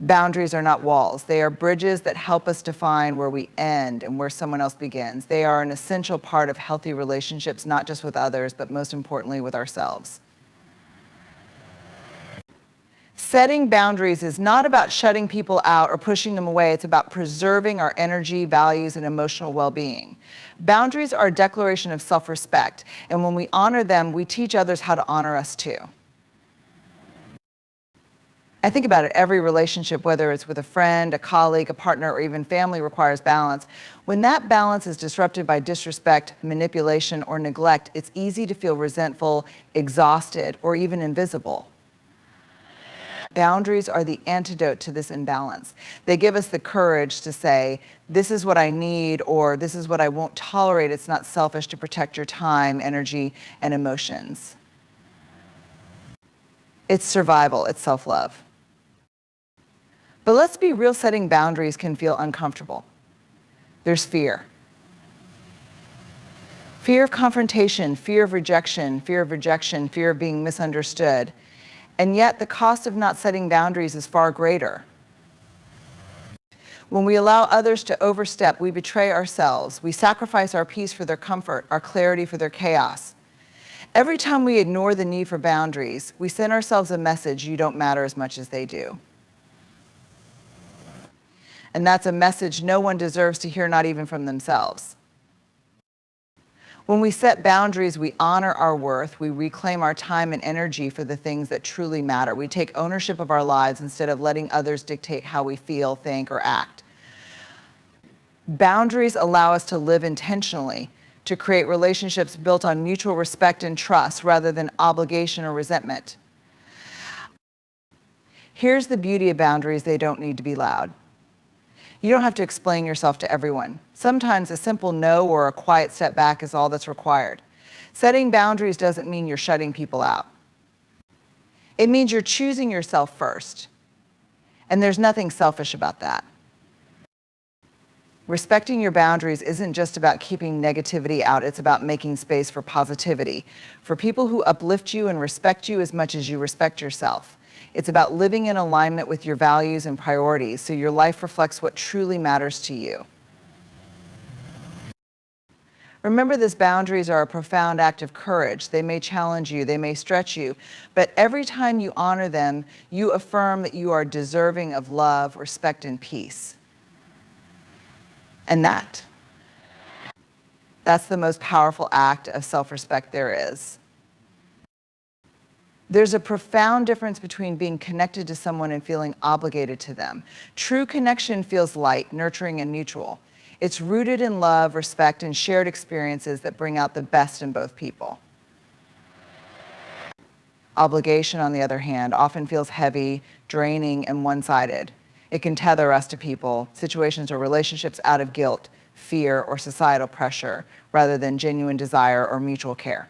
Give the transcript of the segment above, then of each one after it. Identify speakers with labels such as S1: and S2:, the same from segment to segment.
S1: Boundaries are not walls. They are bridges that help us define where we end and where someone else begins. They are an essential part of healthy relationships, not just with others, but most importantly with ourselves. Setting boundaries is not about shutting people out or pushing them away. It's about preserving our energy, values, and emotional well-being. Boundaries are a declaration of self-respect, and when we honor them, we teach others how to honor us too. I think about it, every relationship, whether it's with a friend, a colleague, a partner, or even family, requires balance. When that balance is disrupted by disrespect, manipulation, or neglect, it's easy to feel resentful, exhausted, or even invisible. Boundaries are the antidote to this imbalance. They give us the courage to say, this is what I need, or this is what I won't tolerate. It's not selfish to protect your time, energy, and emotions. It's survival, it's self-love. But let's be real, setting boundaries can feel uncomfortable. There's fear. Fear of confrontation, fear of rejection, fear of being misunderstood. And yet the cost of not setting boundaries is far greater. When we allow others to overstep, we betray ourselves. We sacrifice our peace for their comfort, our clarity for their chaos. Every time we ignore the need for boundaries, we send ourselves a message: you don't matter as much as they do. And that's a message no one deserves to hear, not even from themselves. When we set boundaries, we honor our worth. We reclaim our time and energy for the things that truly matter. We take ownership of our lives instead of letting others dictate how we feel, think, or act. Boundaries allow us to live intentionally, to create relationships built on mutual respect and trust rather than obligation or resentment. Here's the beauty of boundaries: they don't need to be loud. You don't have to explain yourself to everyone. Sometimes a simple no or a quiet step back is all that's required. Setting boundaries doesn't mean you're shutting people out. It means you're choosing yourself first. And there's nothing selfish about that. Respecting your boundaries isn't just about keeping negativity out, it's about making space for positivity, for people who uplift you and respect you as much as you respect yourself. It's about living in alignment with your values and priorities so your life reflects what truly matters to you. Remember, these boundaries are a profound act of courage. They may challenge you, they may stretch you, but every time you honor them, you affirm that you are deserving of love, respect, and peace. And that's the most powerful act of self-respect there is. There's a profound difference between being connected to someone and feeling obligated to them. True connection feels light, nurturing, and mutual. It's rooted in love, respect, and shared experiences that bring out the best in both people. Obligation, on the other hand, often feels heavy, draining, and one-sided. It can tether us to people, situations, or relationships out of guilt, fear, or societal pressure, rather than genuine desire or mutual care.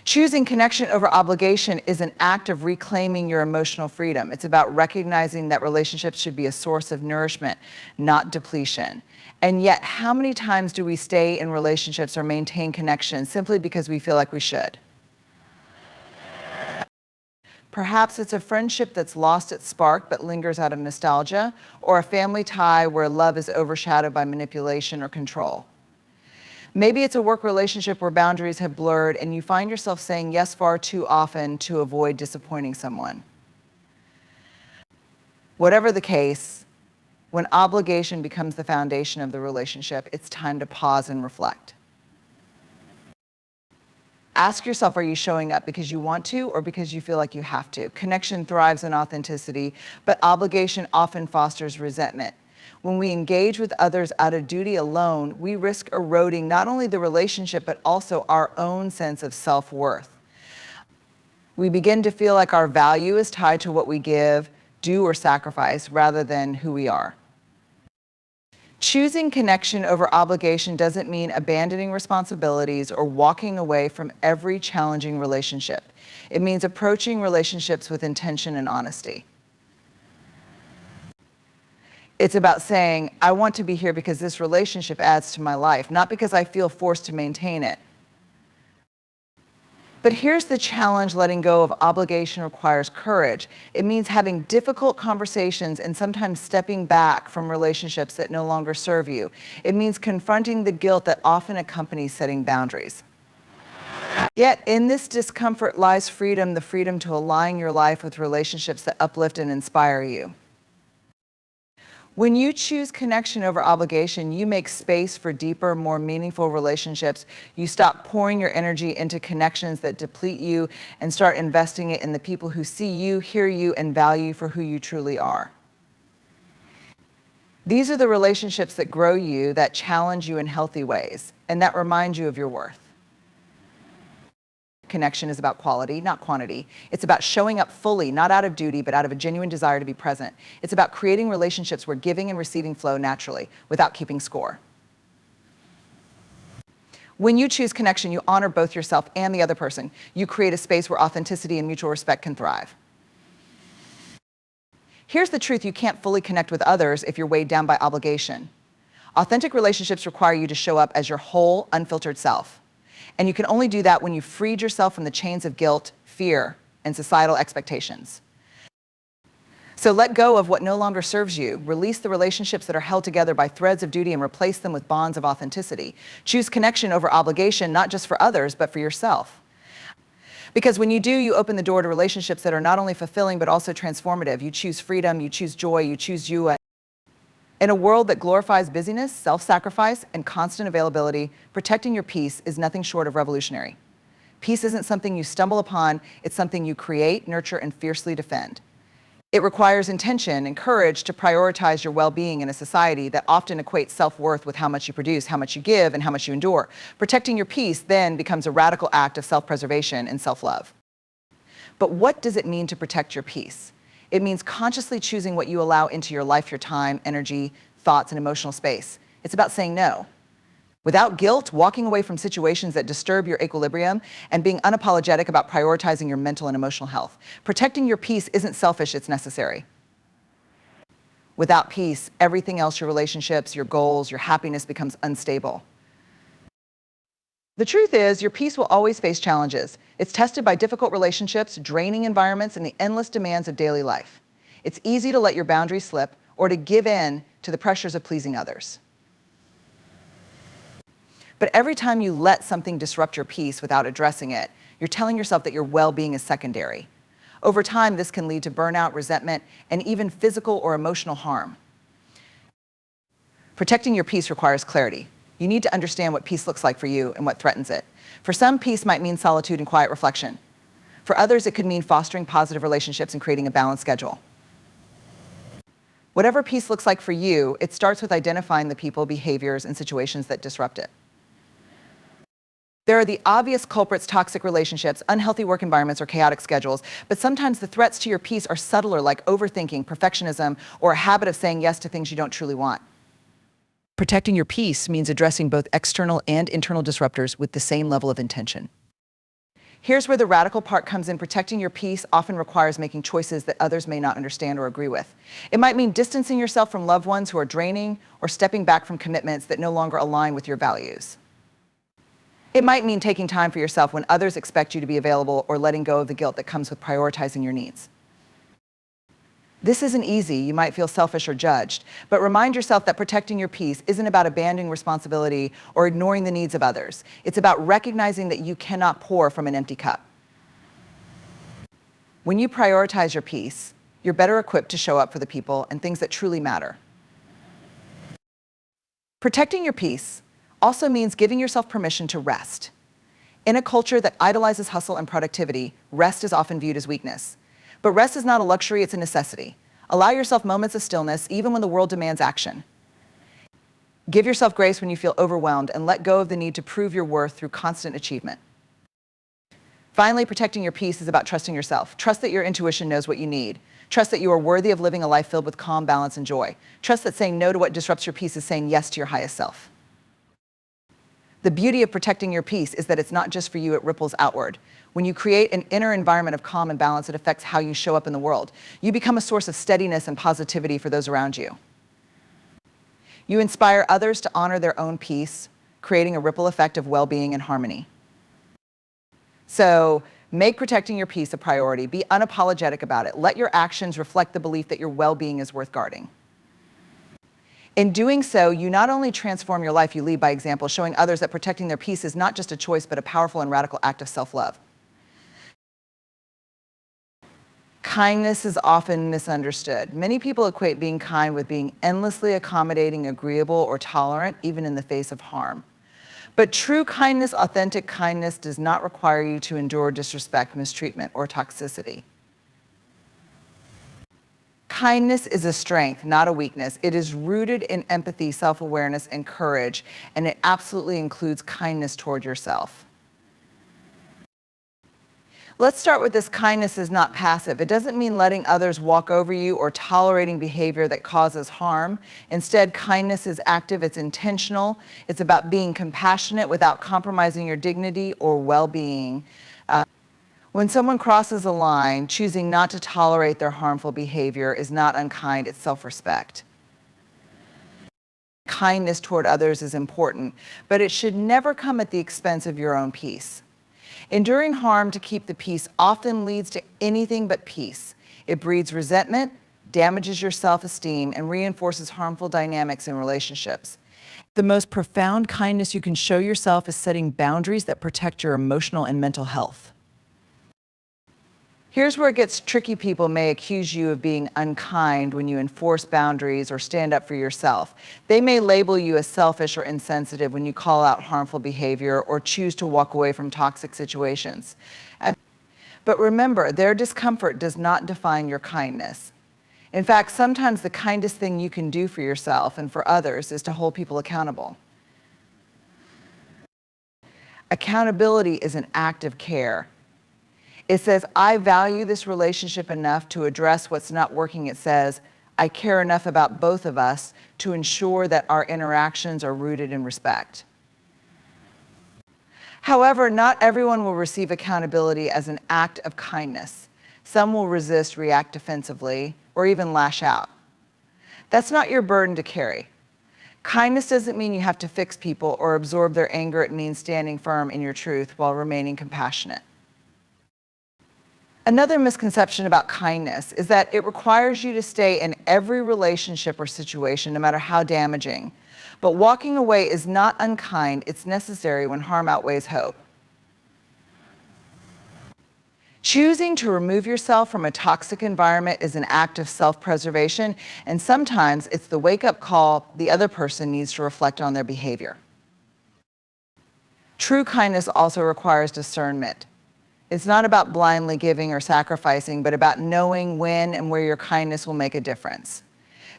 S1: Choosing connection over obligation is an act of reclaiming your emotional freedom. It's about recognizing that relationships should be a source of nourishment, not depletion. And yet, how many times do we stay in relationships or maintain connection simply because we feel like we should? Perhaps it's a friendship that's lost its spark but lingers out of nostalgia, or a family tie where love is overshadowed by manipulation or control. Maybe it's a work relationship where boundaries have blurred and you find yourself saying yes far too often to avoid disappointing someone. Whatever the case, when obligation becomes the foundation of the relationship, it's time to pause and reflect. Ask yourself, are you showing up because you want to or because you feel like you have to? Connection thrives in authenticity, but obligation often fosters resentment. When we engage with others out of duty alone, we risk eroding not only the relationship, but also our own sense of self-worth. We begin to feel like our value is tied to what we give, do, or sacrifice, rather than who we are. Choosing connection over obligation doesn't mean abandoning responsibilities or walking away from every challenging relationship. It means approaching relationships with intention and honesty. It's about saying, I want to be here because this relationship adds to my life, not because I feel forced to maintain it. But here's the challenge: letting go of obligation requires courage. It means having difficult conversations and sometimes stepping back from relationships that no longer serve you. It means confronting the guilt that often accompanies setting boundaries. Yet in this discomfort lies freedom, the freedom to align your life with relationships that uplift and inspire you. When you choose connection over obligation, you make space for deeper, more meaningful relationships. You stop pouring your energy into connections that deplete you and start investing it in the people who see you, hear you, and value you for who you truly are. These are the relationships that grow you, that challenge you in healthy ways, and that remind you of your worth. Connection is about quality, not quantity. It's about showing up fully, not out of duty, but out of a genuine desire to be present. It's about creating relationships where giving and receiving flow naturally, without keeping score. When you choose connection, you honor both yourself and the other person. You create a space where authenticity and mutual respect can thrive. Here's the truth: you can't fully connect with others if you're weighed down by obligation. Authentic relationships require you to show up as your whole, unfiltered self. And you can only do that when you've freed yourself from the chains of guilt, fear, and societal expectations. So let go of what no longer serves you. Release the relationships that are held together by threads of duty and replace them with bonds of authenticity. Choose connection over obligation, not just for others, but for yourself. Because when you do, you open the door to relationships that are not only fulfilling, but also transformative. You choose freedom, you choose joy, you choose you. In a world that glorifies busyness, self-sacrifice, and constant availability, protecting your peace is nothing short of revolutionary. Peace isn't something you stumble upon, it's something you create, nurture, and fiercely defend. It requires intention and courage to prioritize your well-being in a society that often equates self-worth with how much you produce, how much you give, and how much you endure. Protecting your peace then becomes a radical act of self-preservation and self-love. But what does it mean to protect your peace? It means consciously choosing what you allow into your life, your time, energy, thoughts, and emotional space. It's about saying no. Without guilt, walking away from situations that disturb your equilibrium, and being unapologetic about prioritizing your mental and emotional health. Protecting your peace isn't selfish, it's necessary. Without peace, everything else, your relationships, your goals, your happiness becomes unstable. The truth is, your peace will always face challenges. It's tested by difficult relationships, draining environments, and the endless demands of daily life. It's easy to let your boundaries slip or to give in to the pressures of pleasing others. But every time you let something disrupt your peace without addressing it, you're telling yourself that your well-being is secondary. Over time, this can lead to burnout, resentment, and even physical or emotional harm. Protecting your peace requires clarity. You need to understand what peace looks like for you and what threatens it. For some, peace might mean solitude and quiet reflection. For others, it could mean fostering positive relationships and creating a balanced schedule. Whatever peace looks like for you, it starts with identifying the people, behaviors, and situations that disrupt it. There are the obvious culprits: toxic relationships, unhealthy work environments, or chaotic schedules. But sometimes the threats to your peace are subtler, like overthinking, perfectionism, or a habit of saying yes to things you don't truly want. Protecting your peace means addressing both external and internal disruptors with the same level of intention. Here's where the radical part comes in. Protecting your peace often requires making choices that others may not understand or agree with. It might mean distancing yourself from loved ones who are draining, or stepping back from commitments that no longer align with your values. It might mean taking time for yourself when others expect you to be available, or letting go of the guilt that comes with prioritizing your needs. This isn't easy. You might feel selfish or judged, but remind yourself that protecting your peace isn't about abandoning responsibility or ignoring the needs of others. It's about recognizing that you cannot pour from an empty cup. When you prioritize your peace, you're better equipped to show up for the people and things that truly matter. Protecting your peace also means giving yourself permission to rest. In a culture that idolizes hustle and productivity, rest is often viewed as weakness. But rest is not a luxury, it's a necessity. Allow yourself moments of stillness, even when the world demands action. Give yourself grace when you feel overwhelmed, and let go of the need to prove your worth through constant achievement. Finally, protecting your peace is about trusting yourself. Trust that your intuition knows what you need. Trust that you are worthy of living a life filled with calm, balance, and joy. Trust that saying no to what disrupts your peace is saying yes to your highest self. The beauty of protecting your peace is that it's not just for you, it ripples outward. When you create an inner environment of calm and balance, it affects how you show up in the world. You become a source of steadiness and positivity for those around you. You inspire others to honor their own peace, creating a ripple effect of well-being and harmony. So make protecting your peace a priority. Be unapologetic about it. Let your actions reflect the belief that your well-being is worth guarding. In doing so, you not only transform your life, you lead by example, showing others that protecting their peace is not just a choice, but a powerful and radical act of self-love. Kindness is often misunderstood. Many people equate being kind with being endlessly accommodating, agreeable, or tolerant, even in the face of harm. But true kindness, authentic kindness, does not require you to endure disrespect, mistreatment, or toxicity. Kindness is a strength, not a weakness. It is rooted in empathy, self-awareness, and courage, and it absolutely includes kindness toward yourself. Let's start with this: kindness is not passive. It doesn't mean letting others walk over you or tolerating behavior that causes harm. Instead, kindness is active, it's intentional. It's about being compassionate without compromising your dignity or well-being. When someone crosses a line, choosing not to tolerate their harmful behavior is not unkind, it's self-respect. Kindness toward others is important, but it should never come at the expense of your own peace. Enduring harm to keep the peace often leads to anything but peace. It breeds resentment, damages your self-esteem, and reinforces harmful dynamics in relationships. The most profound kindness you can show yourself is setting boundaries that protect your emotional and mental health. Here's where it gets tricky. People may accuse you of being unkind when you enforce boundaries or stand up for yourself. They may label you as selfish or insensitive when you call out harmful behavior or choose to walk away from toxic situations. But remember, their discomfort does not define your kindness. In fact, sometimes the kindest thing you can do for yourself and for others is to hold people accountable. Accountability is an act of care. It says, I value this relationship enough to address what's not working. It says, I care enough about both of us to ensure that our interactions are rooted in respect. However, not everyone will receive accountability as an act of kindness. Some will resist, react defensively, or even lash out. That's not your burden to carry. Kindness doesn't mean you have to fix people or absorb their anger. It means standing firm in your truth while remaining compassionate. Another misconception about kindness is that it requires you to stay in every relationship or situation, no matter how damaging. But walking away is not unkind. It's necessary when harm outweighs hope. Choosing to remove yourself from a toxic environment is an act of self-preservation, and sometimes it's the wake-up call the other person needs to reflect on their behavior. True kindness also requires discernment. It's not about blindly giving or sacrificing, but about knowing when and where your kindness will make a difference.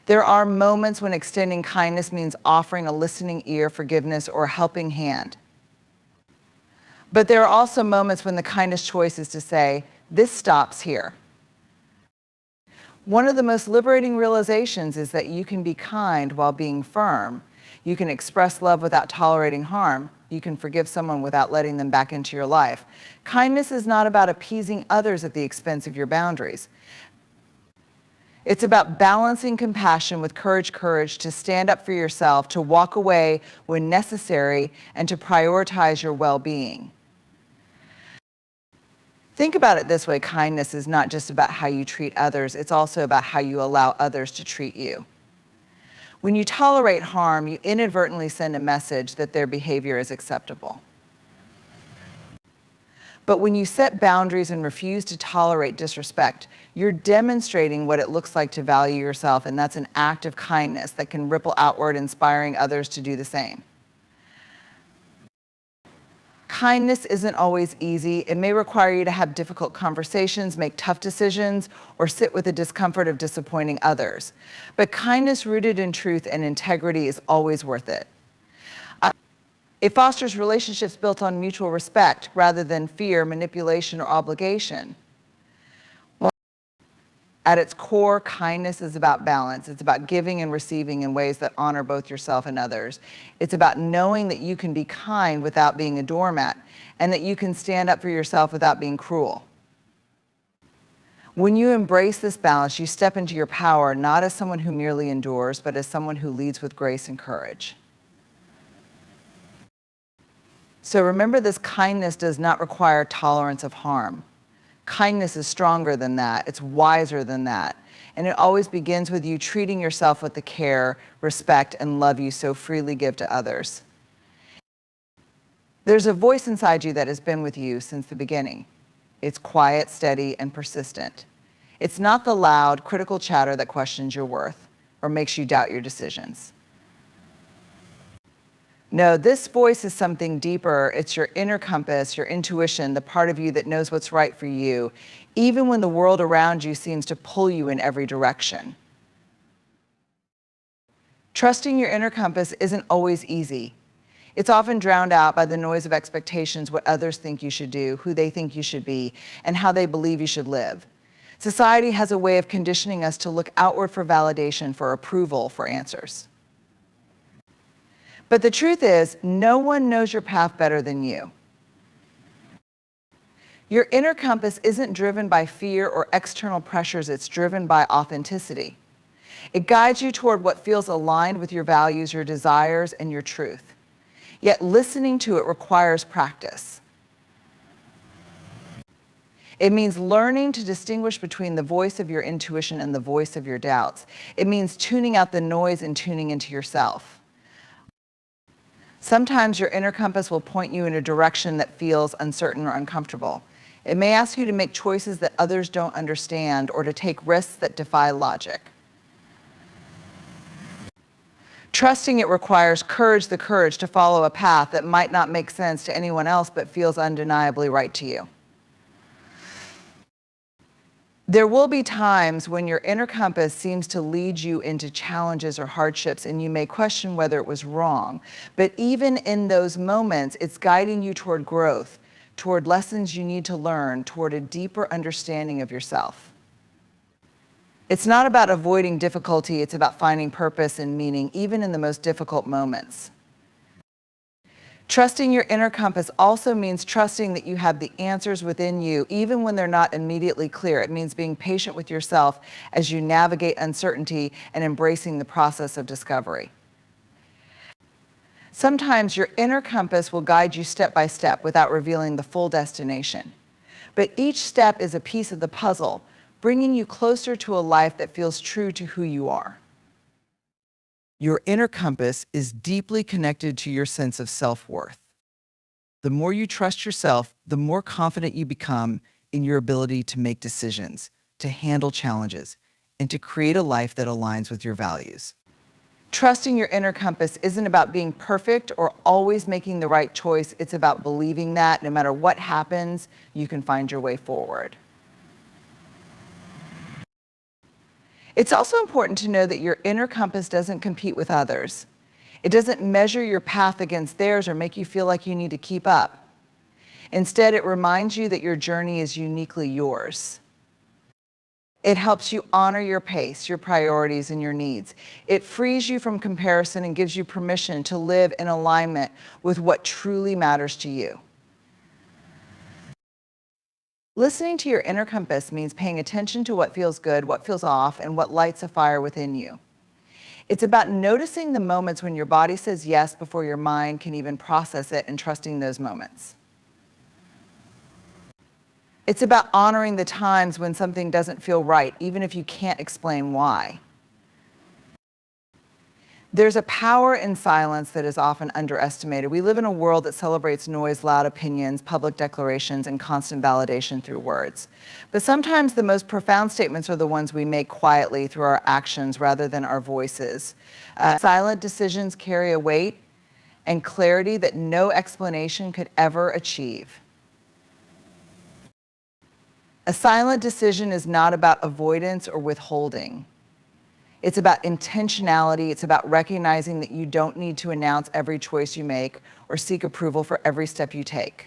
S1: There are moments when extending kindness means offering a listening ear, forgiveness, or a helping hand. But there are also moments when the kindest choice is to say, this stops here. One of the most liberating realizations is that you can be kind while being firm. You can express love without tolerating harm. You can forgive someone without letting them back into your life. Kindness is not about appeasing others at the expense of your boundaries. It's about balancing compassion with courage to stand up for yourself, to walk away when necessary, and to prioritize your well-being. Think about it this way: kindness is not just about how you treat others, it's also about how you allow others to treat you. When you tolerate harm, you inadvertently send a message that their behavior is acceptable. But when you set boundaries and refuse to tolerate disrespect, you're demonstrating what it looks like to value yourself, and that's an act of kindness that can ripple outward, inspiring others to do the same. Kindness isn't always easy. It may require you to have difficult conversations, make tough decisions, or sit with the discomfort of disappointing others. But kindness rooted in truth and integrity is always worth it. It fosters relationships built on mutual respect rather than fear, manipulation, or obligation. At its core, kindness is about balance. It's about giving and receiving in ways that honor both yourself and others. It's about knowing that you can be kind without being a doormat, and that you can stand up for yourself without being cruel. When you embrace this balance, you step into your power, not as someone who merely endures, but as someone who leads with grace and courage. So remember, this kindness does not require tolerance of harm. Kindness is stronger than that. It's wiser than that. And it always begins with you treating yourself with the care, respect, and love you so freely give to others. There's a voice inside you that has been with you since the beginning. It's quiet, steady, and persistent. It's not the loud, critical chatter that questions your worth or makes you doubt your decisions. No, this voice is something deeper. It's your inner compass, your intuition, the part of you that knows what's right for you, even when the world around you seems to pull you in every direction. Trusting your inner compass isn't always easy. It's often drowned out by the noise of expectations, what others think you should do, who they think you should be, and how they believe you should live. Society has a way of conditioning us to look outward for validation, for approval, for answers. But the truth is, no one knows your path better than you. Your inner compass isn't driven by fear or external pressures, it's driven by authenticity. It guides you toward what feels aligned with your values, your desires, and your truth. Yet listening to it requires practice. It means learning to distinguish between the voice of your intuition and the voice of your doubts. It means tuning out the noise and tuning into yourself. Sometimes your inner compass will point you in a direction that feels uncertain or uncomfortable. It may ask you to make choices that others don't understand or to take risks that defy logic. Trusting it requires courage, the courage to follow a path that might not make sense to anyone else but feels undeniably right to you. There will be times when your inner compass seems to lead you into challenges or hardships, and you may question whether it was wrong. But even in those moments, it's guiding you toward growth, toward lessons you need to learn, toward a deeper understanding of yourself. It's not about avoiding difficulty, it's about finding purpose and meaning, even in the most difficult moments. Trusting your inner compass also means trusting that you have the answers within you, even when they're not immediately clear. It means being patient with yourself as you navigate uncertainty and embracing the process of discovery. Sometimes your inner compass will guide you step by step without revealing the full destination. But each step is a piece of the puzzle, bringing you closer to a life that feels true to who you are. Your inner compass is deeply connected to your sense of self-worth. The more you trust yourself, the more confident you become in your ability to make decisions, to handle challenges, and to create a life that aligns with your values. Trusting your inner compass isn't about being perfect or always making the right choice. It's about believing that no matter what happens, you can find your way forward. It's also important to know that your inner compass doesn't compete with others. It doesn't measure your path against theirs or make you feel like you need to keep up. Instead, it reminds you that your journey is uniquely yours. It helps you honor your pace, your priorities, and your needs. It frees you from comparison and gives you permission to live in alignment with what truly matters to you. Listening to your inner compass means paying attention to what feels good, what feels off, and what lights a fire within you. It's about noticing the moments when your body says yes before your mind can even process it, and trusting those moments. It's about honoring the times when something doesn't feel right, even if you can't explain why. There's a power in silence that is often underestimated. We live in a world that celebrates noise, loud opinions, public declarations, and constant validation through words. But sometimes the most profound statements are the ones we make quietly through our actions rather than our voices. Silent decisions carry a weight and clarity that no explanation could ever achieve. A silent decision is not about avoidance or withholding. It's about intentionality. It's about recognizing that you don't need to announce every choice you make or seek approval for every step you take.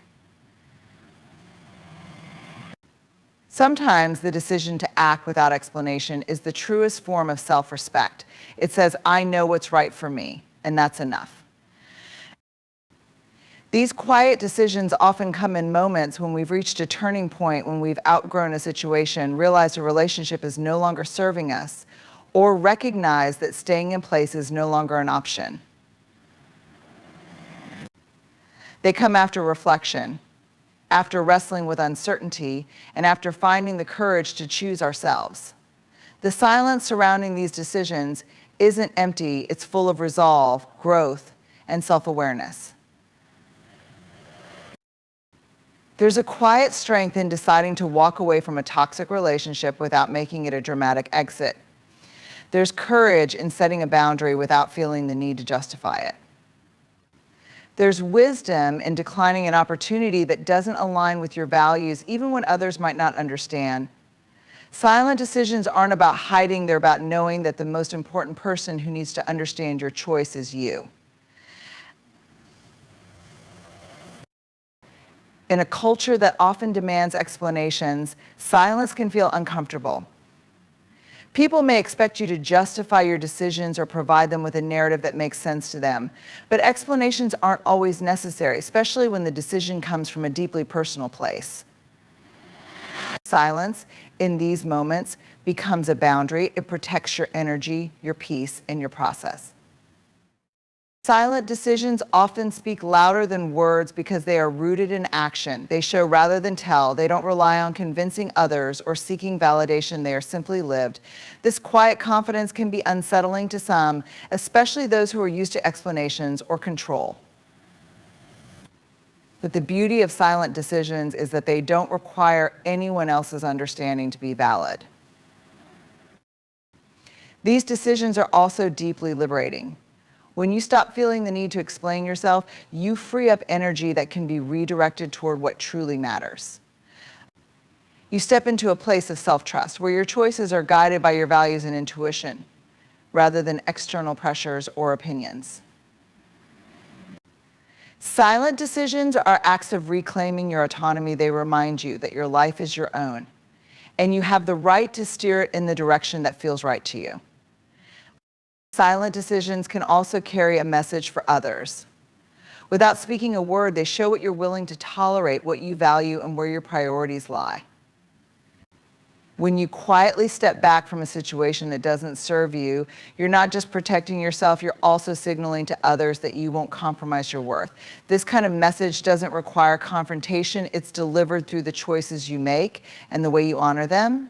S1: Sometimes the decision to act without explanation is the truest form of self-respect. It says, I know what's right for me, and that's enough. These quiet decisions often come in moments when we've reached a turning point, when we've outgrown a situation, realized a relationship is no longer serving us, or recognize that staying in place is no longer an option. They come after reflection, after wrestling with uncertainty, and after finding the courage to choose ourselves. The silence surrounding these decisions isn't empty, it's full of resolve, growth, and self-awareness. There's a quiet strength in deciding to walk away from a toxic relationship without making it a dramatic exit. There's courage in setting a boundary without feeling the need to justify it. There's wisdom in declining an opportunity that doesn't align with your values, even when others might not understand. Silent decisions aren't about hiding, they're about knowing that the most important person who needs to understand your choice is you. In a culture that often demands explanations, silence can feel uncomfortable. People may expect you to justify your decisions or provide them with a narrative that makes sense to them, but explanations aren't always necessary, especially when the decision comes from a deeply personal place. Silence in these moments becomes a boundary. It protects your energy, your peace, and your process. Silent decisions often speak louder than words because they are rooted in action. They show rather than tell. They don't rely on convincing others or seeking validation. They are simply lived. This quiet confidence can be unsettling to some, especially those who are used to explanations or control. But the beauty of silent decisions is that they don't require anyone else's understanding to be valid. These decisions are also deeply liberating. When you stop feeling the need to explain yourself, you free up energy that can be redirected toward what truly matters. You step into a place of self-trust, where your choices are guided by your values and intuition, rather than external pressures or opinions. Silent decisions are acts of reclaiming your autonomy. They remind you that your life is your own, and you have the right to steer it in the direction that feels right to you. Silent decisions can also carry a message for others. Without speaking a word, they show what you're willing to tolerate, what you value, and where your priorities lie. When you quietly step back from a situation that doesn't serve you, you're not just protecting yourself, you're also signaling to others that you won't compromise your worth. This kind of message doesn't require confrontation. It's delivered through the choices you make and the way you honor them.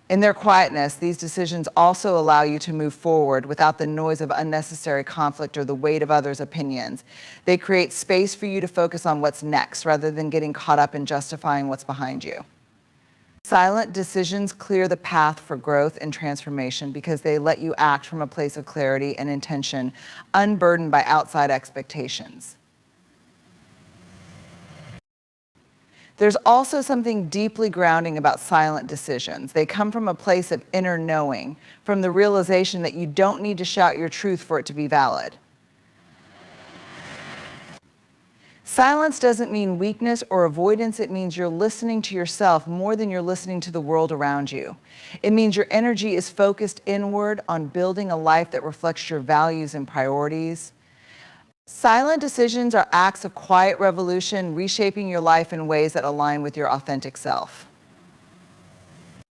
S1: In their quietness, these decisions also allow you to move forward without the noise of unnecessary conflict or the weight of others' opinions. They create space for you to focus on what's next rather than getting caught up in justifying what's behind you. Silent decisions clear the path for growth and transformation because they let you act from a place of clarity and intention, unburdened by outside expectations. There's also something deeply grounding about silent decisions. They come from a place of inner knowing, from the realization that you don't need to shout your truth for it to be valid. Silence doesn't mean weakness or avoidance. It means you're listening to yourself more than you're listening to the world around you. It means your energy is focused inward on building a life that reflects your values and priorities. Silent decisions are acts of quiet revolution, reshaping your life in ways that align with your authentic self.